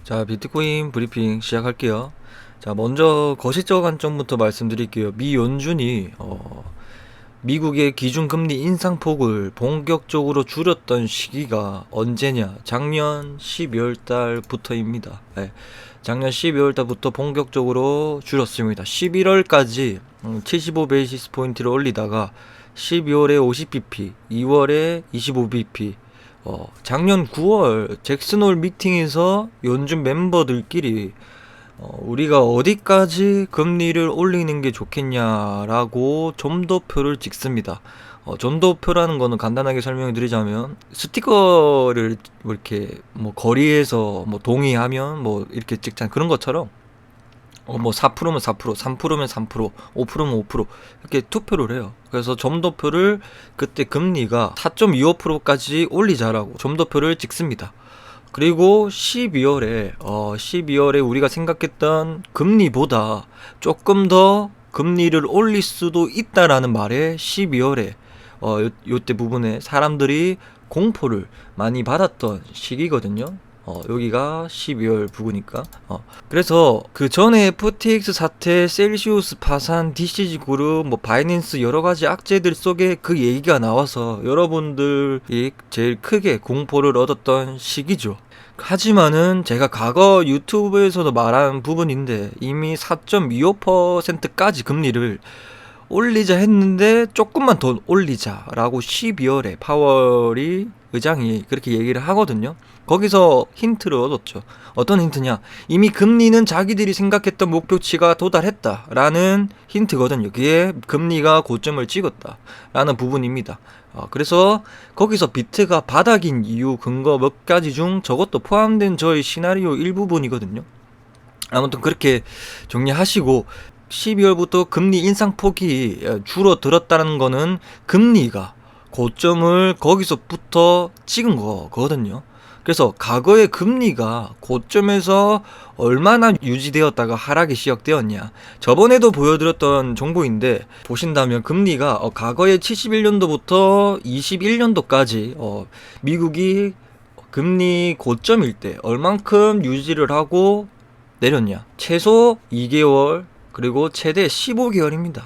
자, 비트코인 브리핑 시작할게요. 자, 먼저 거시적 관점부터 말씀드릴게요. 미 연준이 미국의 기준금리 인상폭을 본격적으로 줄였던 시기가 언제냐? 작년 12월 달부터입니다. 네, 작년 12월 달부터 본격적으로 줄였습니다. 11월까지 75베이시스 포인트를 올리다가 12월에 50bp, 2월에 25bp, 작년 9월 잭슨홀 미팅에서 연준 멤버들끼리 우리가 어디까지 금리를 올리는 게 좋겠냐라고 점도표를 찍습니다. 점도표라는 거는 간단하게 설명을 드리자면 스티커를 뭐 이렇게 뭐 거리에서 뭐 동의하면 뭐 이렇게 찍잖아요. 그런 것처럼 뭐 4%면 4%, 3%면 3%, 5%면 5% 이렇게 투표를 해요. 그래서 점도표를 그때 금리가 4.25%까지 올리자라고 점도표를 찍습니다. 그리고 12월에 우리가 생각했던 금리보다 조금 더 금리를 올릴 수도 있다라는 말에 12월에 요때 부분에 사람들이 공포를 많이 받았던 시기거든요. 여기가 12월 부구니까. 그래서 그 전에 FTX 사태, 셀시우스 파산, DCG 그룹, 뭐 바이낸스 여러 가지 악재들 속에 그 얘기가 나와서 여러분들이 제일 크게 공포를 얻었던 시기죠. 하지만은 제가 과거 유튜브에서도 말한 부분인데 이미 4.25%까지 금리를 올리자 했는데 조금만 더 올리자라고 12월에 파월이 의장이 그렇게 얘기를 하거든요. 거기서 힌트를 얻었죠. 어떤 힌트냐? 이미 금리는 자기들이 생각했던 목표치가 도달했다라는 힌트거든요. 그게 금리가 고점을 찍었다라는 부분입니다. 그래서 거기서 비트가 바닥인 이유 근거 몇 가지 중 저것도 포함된 저의 시나리오 일부분이거든요. 아무튼 그렇게 정리하시고 12월부터 금리 인상폭이 줄어들었다는 거는 금리가 고점을 거기서부터 찍은 거거든요. 그래서 과거의 금리가 고점에서 얼마나 유지되었다가 하락이 시작되었냐. 저번에도 보여드렸던 정보인데 보신다면 금리가 과거의 71년도부터 21년도까지 미국이 금리 고점일 때 얼만큼 유지를 하고 내렸냐. 최소 2개월 그리고 최대 15개월입니다.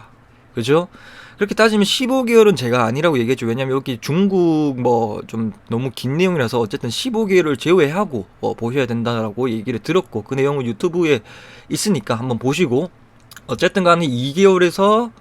그죠? 그렇게 따지면 15개월은 제가 아니라고 얘기했죠. 왜냐면 여기 중국 뭐 좀 너무 긴 내용이라서 어쨌든 15개월을 제외하고 보셔야 된다라고 얘기를 들었고 그 내용은 유튜브에 있으니까 한번 보시고 어쨌든 간에 2개월에서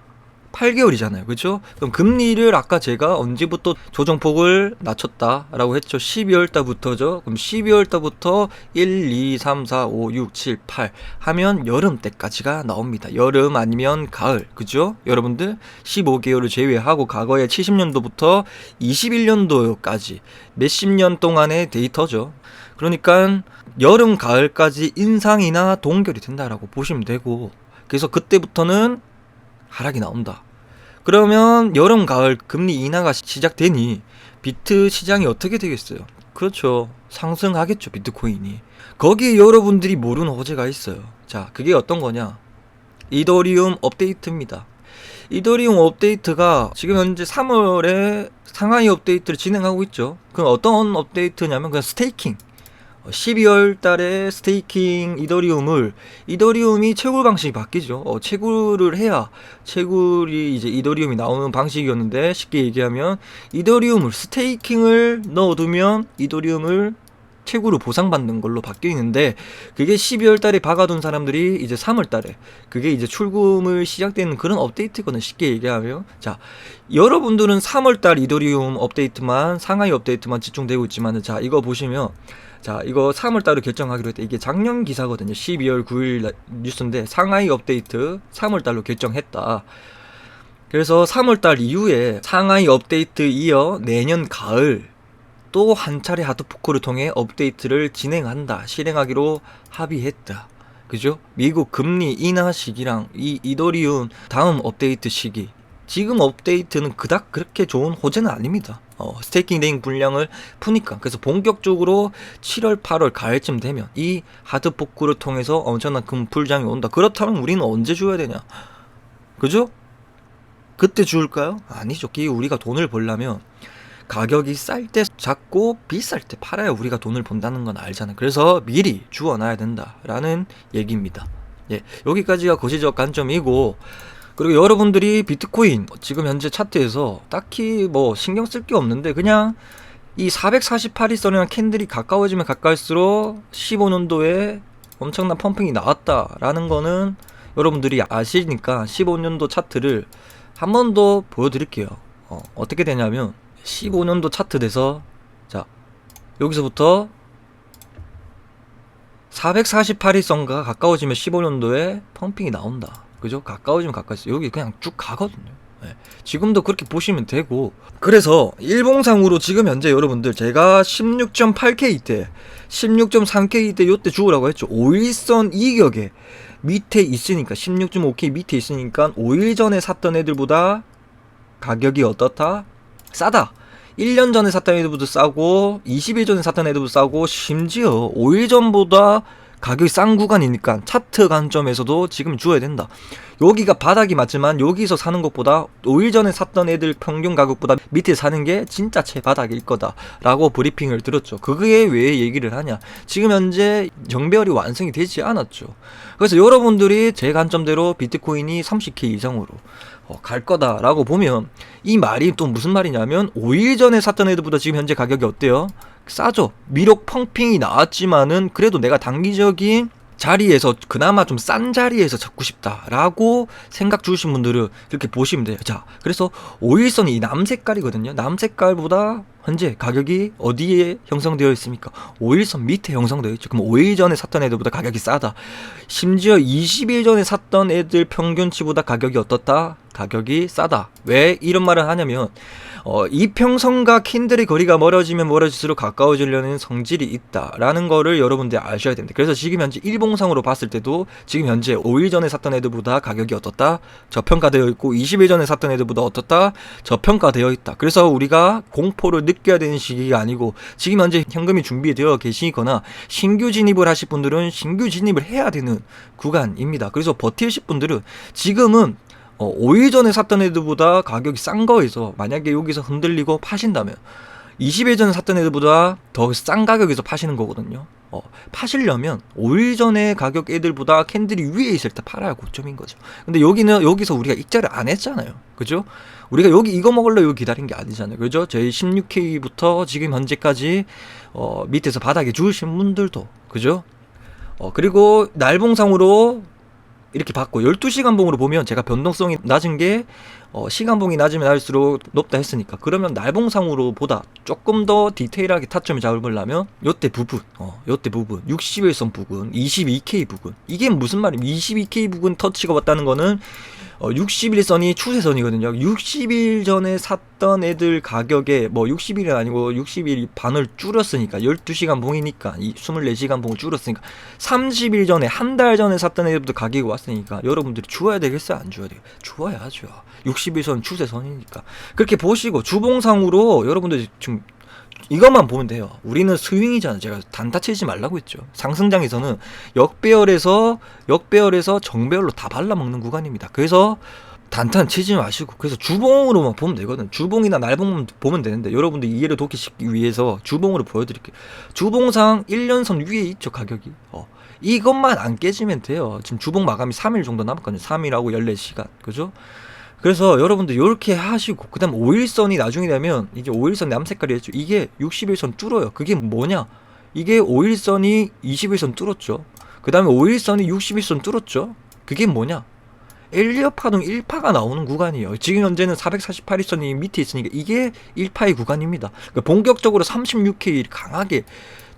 8개월이잖아요. 그렇죠? 그럼 금리를 아까 제가 언제부터 조정폭을 낮췄다라고 했죠. 12월 달부터죠. 그럼 12월 달부터 1, 2, 3, 4, 5, 6, 7, 8 하면 여름 때까지가 나옵니다. 여름 아니면 가을. 그죠? 여러분들 15개월을 제외하고 과거에 70년도부터 21년도까지 몇십 년 동안의 데이터죠. 그러니까 여름 가을까지 인상이나 동결이 된다라고 보시면 되고 그래서 그때부터는 하락이 나온다. 그러면 여름 가을 금리 인하가 시작되니 비트 시장이 어떻게 되겠어요? 그렇죠. 상승하겠죠, 비트코인이. 거기에 여러분들이 모르는 호재가 있어요. 자, 그게 어떤 거냐? 이더리움 업데이트입니다. 이더리움 업데이트가 지금 현재 3월에 상하이 업데이트를 진행하고 있죠. 그 어떤 업데이트냐면 그냥 스테이킹. 12월 달에 스테이킹 이더리움이 채굴 방식이 바뀌죠. 채굴을 해야 채굴이 이제 이더리움이 나오는 방식이었는데 쉽게 얘기하면 이더리움을 스테이킹을 넣어두면 이더리움을 채굴을 보상받는 걸로 바뀌어 있는데 그게 12월 달에 박아둔 사람들이 이제 3월 달에 그게 이제 출금을 시작되는 그런 업데이트거든 쉽게 얘기하면. 자, 여러분들은 3월 달 이더리움 업데이트만 상하이 업데이트만 집중되고 있지만 자, 이거 보시면 자, 이거 3월 달에 결정하기로 했다. 이게 작년 기사거든요. 12월 9일 뉴스인데 상하이 업데이트 3월 달로 결정했다. 그래서 3월 달 이후에 상하이 업데이트 이어 내년 가을 또 한 차례 하드포크를 통해 업데이트를 실행하기로 합의했다. 그죠? 미국 금리 인하 시기랑 이 이더리움 다음 업데이트 시기. 지금 업데이트는 그닥 그렇게 좋은 호재는 아닙니다. 스테이킹 된 분량을 푸니까. 그래서 본격적으로 7월, 8월 가을쯤 되면 이 하드포크를 통해서 엄청난 큰 풀장이 온다. 그렇다면 우리는 언제 줘야 되냐? 그죠? 그때 줄까요? 아니죠. 우리가 돈을 벌려면 가격이 쌀 때 잡고 비쌀 때 팔아야 우리가 돈을 번다는 건 알잖아. 그래서 미리 주워놔야 된다라는 얘기입니다. 예, 여기까지가 거시적 관점이고, 그리고 여러분들이 비트코인 지금 현재 차트에서 딱히 뭐 신경 쓸 게 없는데, 그냥 이 448일선이랑 캔들이 가까워지면 가까울수록 15년도에 엄청난 펌핑이 나왔다라는 거는 여러분들이 아시니까 15년도 차트를 한 번 더 보여드릴게요. 어떻게 되냐면 15년도 차트 돼서, 자, 여기서부터 448일선과 가까워지면 15년도에 펌핑이 나온다. 그죠? 가까워지면 가까워져. 여기 그냥 쭉 가거든요. 네. 지금도 그렇게 보시면 되고, 그래서 일봉상으로 지금 현재 여러분들 제가 16.8K 때 16.3K 때 요때 죽으라고 했죠. 5일선 이격에 밑에 있으니까, 16.5K 밑에 있으니까 5일 전에 샀던 애들보다 가격이 어떻다? 싸다. 1년 전에 샀던 애들보다 싸고, 20일 전에 샀던 애들보다 싸고, 심지어 5일 전보다 가격이 싼 구간이니까 차트 관점에서도 지금 주어야 된다. 여기가 바닥이 맞지만 여기서 사는 것보다 5일 전에 샀던 애들 평균 가격보다 밑에 사는 게 진짜 최바닥일 거다 라고 브리핑을 들었죠. 그게 왜 얘기를 하냐, 지금 현재 정배열이 완성이 되지 않았죠. 그래서 여러분들이 제 관점대로 비트코인이 30K 이상으로 갈 거다라고 보면, 이 말이 또 무슨 말이냐면 5일 전에 샀던 애들보다 지금 현재 가격이 어때요? 싸죠. 미록 펑핑이 나왔지만은 그래도 내가 단기적인 자리에서 그나마 좀 싼 자리에서 잡고 싶다라고 생각 주신 분들은 이렇게 보시면 돼요. 자, 그래서 5일선이 이 남색깔이거든요. 남색깔보다 현재 가격이 어디에 형성되어 있습니까? 5일선 밑에 형성되어 있죠. 그럼 5일 전에 샀던 애들보다 가격이 싸다. 심지어 20일 전에 샀던 애들 평균치보다 가격이 어떻다? 가격이 싸다. 왜 이런 말을 하냐면, 이평선과 캔들의 거리가 멀어지면 멀어질수록 가까워지려는 성질이 있다라는 거를 여러분들이 아셔야 됩니다. 그래서 지금 현재 일봉상으로 봤을 때도 지금 현재 5일 전에 샀던 애들보다 가격이 어떻다? 저평가되어 있고, 20일 전에 샀던 애들보다 어떻다? 저평가되어 있다. 그래서 우리가 공포를 느껴야 되는 시기가 아니고, 지금 현재 현금이 준비되어 계시거나 신규 진입을 하실 분들은 신규 진입을 해야 되는 구간입니다. 그래서 버티실 분들은 지금은 5일 전에 샀던 애들보다 가격이 싼 거에서 만약에 여기서 흔들리고 파신다면 20일 전에 샀던 애들보다 더 싼 가격에서 파시는 거거든요. 파시려면 5일 전에 가격 애들보다 캔들이 위에 있을 때 팔아야 고점인 거죠. 근데 여기서 우리가 익절을 안 했잖아요. 그죠? 우리가 여기 이거 먹으려고 기다린 게 아니잖아요. 그죠? 저희 16K부터 지금 현재까지 밑에서 바닥에 주우신 분들도, 그죠? 그리고 날봉상으로 이렇게 봤고, 12시간 봉으로 보면 제가 변동성이 낮은 게 시간봉이 낮으면 낮을수록 높다 했으니까, 그러면 날봉상으로 보다 조금 더 디테일하게 타점을 잡으려면 요때 부분 61선 부근, 22K 부근, 이게 무슨 말이에요? 22K 부근 터치가 왔다는 거는 60일선이 추세선이거든요. 60일 전에 샀던 애들 가격에 60일은 아니고 60일 반을 줄였으니까, 12시간 봉이니까 24시간 봉을 줄였으니까 30일 전에, 한 달 전에 샀던 애들부터 가격이 왔으니까 여러분들이 주어야 되겠어요? 안 주어야 돼요? 주어야죠. 60일선 추세선이니까. 그렇게 보시고 주봉상으로 여러분들 지금 이것만 보면 돼요. 우리는 스윙이잖아. 제가 단타 치지 말라고 했죠. 상승장에서는 역배열에서 정배열로 다 발라먹는 구간입니다. 그래서 단타는 치지 마시고, 그래서 주봉으로만 보면 되거든. 주봉이나 날봉만 보면 되는데, 여러분들 이해를 돕기 위해서 주봉으로 보여드릴게요. 주봉상 1년선 위에 있죠, 가격이. 이것만 안 깨지면 돼요. 지금 주봉 마감이 3일 정도 남았거든요. 3일하고 14시간. 그죠? 그래서 여러분들 이렇게 하시고, 그 다음 5일선이 나중에 되면, 이게 5일선 남색깔이 했죠. 이게 60일선 뚫어요. 그게 뭐냐? 이게 5일선이 20일선 뚫었죠. 그 다음에 5일선이 60일선 뚫었죠. 그게 뭐냐? 엘리엇 파동 1파가 나오는 구간이에요. 지금 현재는 448일선이 밑에 있으니까 이게 1파의 구간입니다. 그러니까 본격적으로 36K 강하게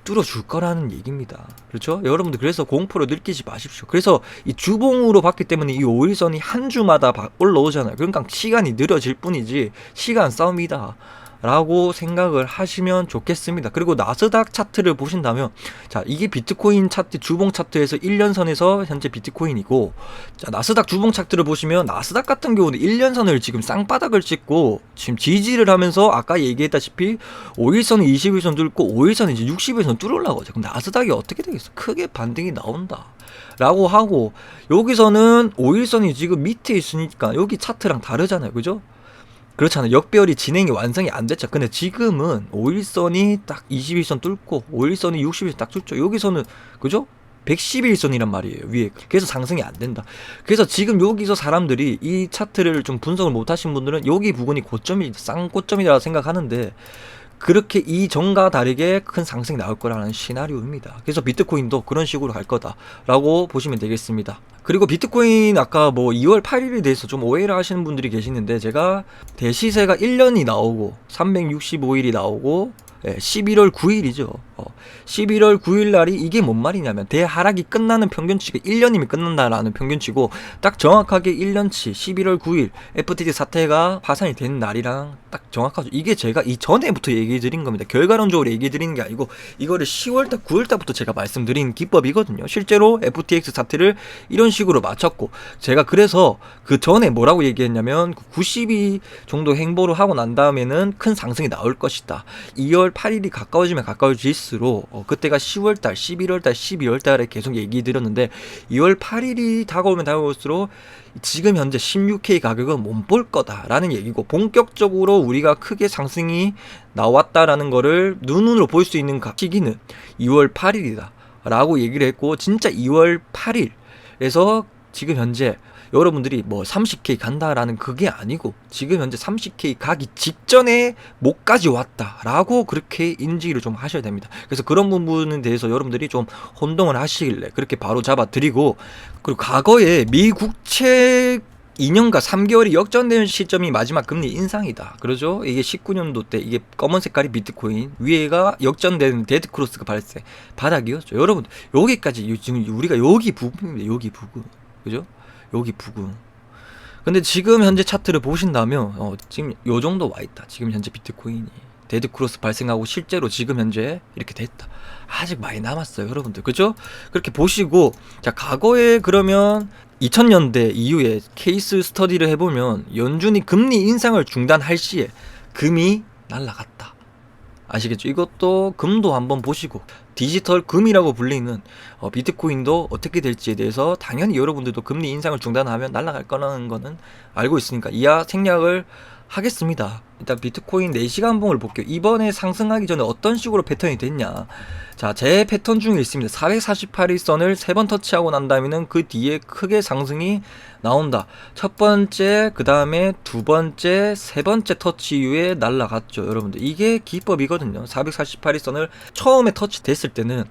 뚫어줄 거라는 얘기입니다. 그렇죠? 여러분들, 그래서 공포를 느끼지 마십시오. 그래서 이 주봉으로 봤기 때문에 이 5일선이 한 주마다 올라오잖아요. 그러니까 시간이 느려질 뿐이지 시간 싸움이다 라고 생각을 하시면 좋겠습니다. 그리고 나스닥 차트를 보신다면, 자, 이게 비트코인 차트, 주봉 차트에서 1년선에서 현재 비트코인이고, 자, 나스닥 주봉 차트를 보시면 나스닥 같은 경우는 1년선을 지금 쌍바닥을 찍고 지금 지지를 하면서 아까 얘기했다시피 5일선은 20일선 뚫고 5일선은 이제 60일선 뚫으려고 하죠. 그럼 나스닥이 어떻게 되겠어? 크게 반등이 나온다 라고 하고, 여기서는 5일선이 지금 밑에 있으니까 여기 차트랑 다르잖아요. 그죠? 그렇잖아요. 역배열이 진행이 완성이 안 됐죠. 근데 지금은 5일선이 딱 21선 뚫고 5일선이 60일선 딱 뚫죠. 여기서는 그죠? 111선이란 말이에요, 위에. 그래서 상승이 안 된다. 그래서 지금 여기서 사람들이 이 차트를 좀 분석을 못 하신 분들은 여기 부분이 고점이 쌍고점이라 생각하는데, 그렇게 이전과 다르게 큰 상승이 나올 거라는 시나리오입니다. 그래서 비트코인도 그런 식으로 갈 거다라고 보시면 되겠습니다. 그리고 비트코인 아까 뭐 2월 8일에 대해서 좀 오해를 하시는 분들이 계시는데, 제가 대시세가 1년이 나오고 365일이 나오고 11월 9일이죠. 11월 9일 날이 이게 뭔 말이냐면, 대하락이 끝나는 평균치가 1년이면 끝난다라는 평균치고, 딱 정확하게 1년치 11월 9일 FTT 사태가 파산이 된 날이랑 딱 정확하죠. 이게 제가 이전에부터 얘기 드린 겁니다. 결과론적으로 얘기 드리는 게 아니고, 이거를 10월달 9월달부터 제가 말씀드린 기법이거든요. 실제로 FTX 사태를 이런 식으로 맞췄고, 제가 그래서 그 전에 뭐라고 얘기했냐면, 90일 정도 행보를 하고 난 다음에는 큰 상승이 나올 것이다. 2월 8일이 가까워지면 가까워질수록 그때가 10월달, 11월달, 12월달에 계속 얘기 드렸는데, 2월 8일이 다가오면 다가올수록 지금 현재 16K 가격은 못 볼 거다라는 얘기고, 본격적으로 우리가 크게 상승이 나왔다라는 거를 눈으로 볼 수 있는 시기는 2월 8일이다 라고 얘기를 했고, 진짜 2월 8일에서 지금 현재 여러분들이 뭐 30K 간다라는 그게 아니고, 지금 현재 30K 가기 직전에 목까지 왔다라고 그렇게 인지를 좀 하셔야 됩니다. 그래서 그런 부분에 대해서 여러분들이 좀 혼동을 하시길래 그렇게 바로 잡아 드리고, 그리고 과거에 미 국채 2년과 3개월이 역전되는 시점이 마지막 금리 인상이다. 그러죠? 이게 19년도 때 이게 검은 색깔이 비트코인, 위에가 역전되는 데드크로스가 발생, 바닥이었죠. 여러분, 여기까지 지금 우리가 여기 부분입니다. 여기 부분. 그죠? 여기 부분. 근데 지금 현재 차트를 보신다면 지금 요 정도 와 있다. 지금 현재 비트코인이 데드크로스 발생하고 실제로 지금 현재 이렇게 됐다. 아직 많이 남았어요, 여러분들. 그죠? 그렇게 보시고, 자, 과거에 그러면 2000년대 이후에 케이스 스터디를 해보면 연준이 금리 인상을 중단할 시에 금이 날라갔다. 아시겠죠? 이것도 금도 한번 보시고, 디지털 금이라고 불리는 비트코인도 어떻게 될지에 대해서 당연히 여러분들도 금리 인상을 중단하면 날아갈 거라는 거는 알고 있으니까 이하 생략을 하겠습니다. 일단 비트코인 4시간 봉을 볼게요. 이번에 상승하기 전에 어떤 식으로 패턴이 됐냐. 자, 제 패턴 중에 있습니다. 448일선을 3번 터치하고 난 다음에는 그 뒤에 크게 상승이 나온다. 첫 번째, 그 다음에 두 번째, 세 번째 터치 이후에 날라갔죠. 여러분들, 이게 기법이거든요. 448일선을 처음에 터치됐을 때는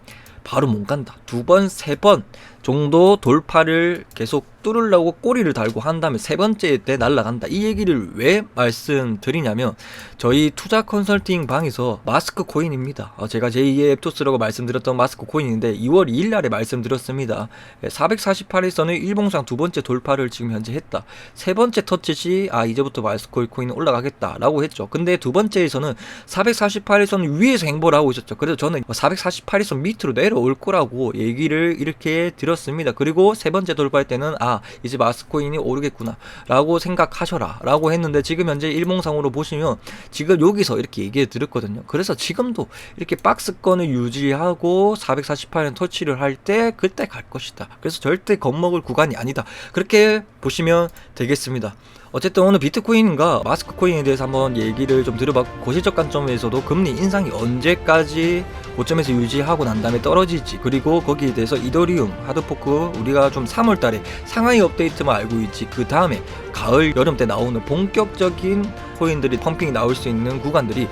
바로 못 간다. 두 번, 세 번 정도 돌파를 계속 뚫으려고 꼬리를 달고 한 다음에 세 번째 때 날아간다. 이 얘기를 왜 말씀드리냐면, 저희 투자 컨설팅 방에서 마스크 코인입니다. 제가 제2의 앱토스라고 말씀드렸던 마스크 코인인데 2월 2일 날에 말씀드렸습니다. 448일선의 일봉상 두 번째 돌파를 지금 현재 했다. 세 번째 터치 시 이제부터 마스크 코인은 올라가겠다 라고 했죠. 근데 두 번째에서는 448일선 위에서 행보를 하고 있었죠. 그래서 저는 448일선 밑으로 내려올 거라고 얘기를 이렇게 드렸습니다. 그리고 세 번째 돌파할 때는 이제 마스코인이 오르겠구나 라고 생각하셔라 라고 했는데, 지금 현재 일봉상으로 보시면 지금 여기서 이렇게 얘기해 드렸거든요. 그래서 지금도 이렇게 박스권을 유지하고 448년 터치를 할 때 그때 갈 것이다. 그래서 절대 겁먹을 구간이 아니다. 그렇게 보시면 되겠습니다. 어쨌든 오늘 비트코인과 마스크코인에 대해서 한번 얘기를 좀 들어봤고, 고실적 관점에서도 금리 인상이 언제까지 고점에서 유지하고 난 다음에 떨어질지, 그리고 거기에 대해서 이더리움, 하드포크 우리가 좀 3월달에 상하이 업데이트만 알고 있지, 그 다음에 가을, 여름 때 나오는 본격적인 코인들이 펌핑이 나올 수 있는 구간들이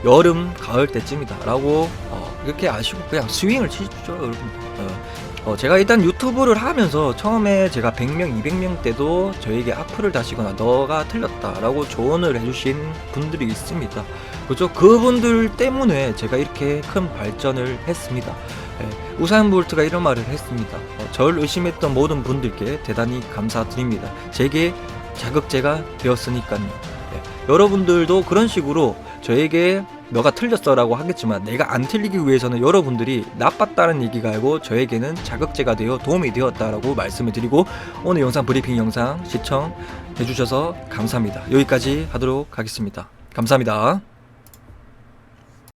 여름, 가을 때쯤이다 라고 이렇게 아시고 그냥 스윙을 치십시오, 여러분. 제가 일단 유튜브를 하면서 처음에 제가 100명, 200명 때도 저에게 악플을 다시거나 너가 틀렸다 라고 조언을 해주신 분들이 있습니다. 그죠? 그분들 때문에 제가 이렇게 큰 발전을 했습니다. 우사인 볼트가 이런 말을 했습니다. 저를 의심했던 모든 분들께 대단히 감사드립니다. 제게 자극제가 되었으니까요. 여러분들도 그런 식으로 저에게 너가 틀렸어 라고 하겠지만, 내가 안 틀리기 위해서는 여러분들이 나빴다는 얘기가 아니고 저에게는 자극제가 되어 도움이 되었다라고 말씀을 드리고, 오늘 영상 브리핑 영상 시청해 주셔서 감사합니다. 여기까지 하도록 하겠습니다. 감사합니다.